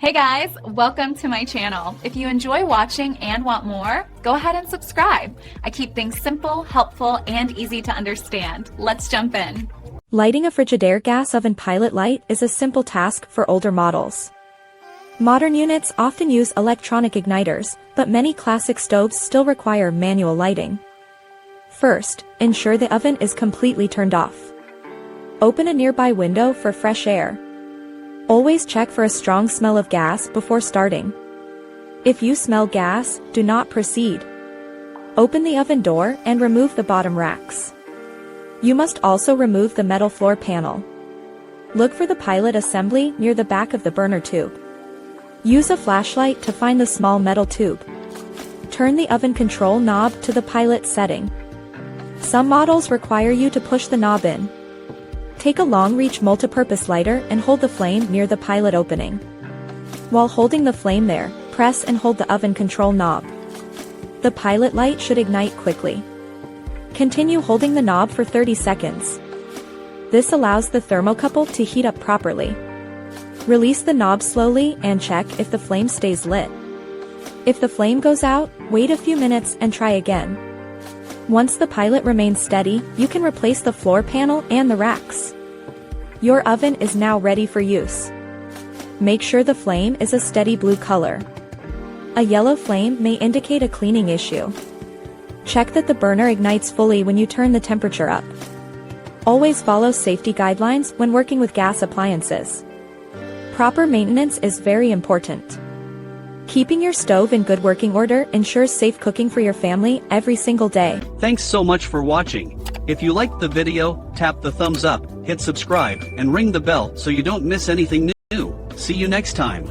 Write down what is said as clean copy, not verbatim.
Hey guys, welcome to my channel. If you enjoy watching and want more, go ahead and subscribe. I keep things simple, helpful, and easy to understand. Let's jump in. Lighting a Frigidaire gas oven pilot light is a simple task for older models. Modern units often use electronic igniters, but many classic stoves still require manual lighting. First, ensure the oven is completely turned off. Open a nearby window for fresh air. Always check for a strong smell of gas before starting. If you smell gas, do not proceed. Open the oven door and remove the bottom racks. You must also remove the metal floor panel. Look for the pilot assembly near the back of the burner tube. Use a flashlight to find the small metal tube. Turn the oven control knob to the pilot setting. Some models require you to push the knob in. Take a long-reach multipurpose lighter and hold the flame near the pilot opening. While holding the flame there, press and hold the oven control knob. The pilot light should ignite quickly. Continue holding the knob for 30 seconds. This allows the thermocouple to heat up properly. Release the knob slowly and check if the flame stays lit. If the flame goes out, wait a few minutes and try again. Once the pilot remains steady, you can replace the floor panel and the racks. Your oven is now ready for use. Make sure the flame is a steady blue color. A yellow flame may indicate a cleaning issue. Check that the burner ignites fully when you turn the temperature up. Always follow safety guidelines when working with gas appliances. Proper maintenance is very important. Keeping your stove in good working order ensures safe cooking for your family every single day. Thanks so much for watching. If you liked the video, tap the thumbs up, hit subscribe, and ring the bell so you don't miss anything new. See you next time.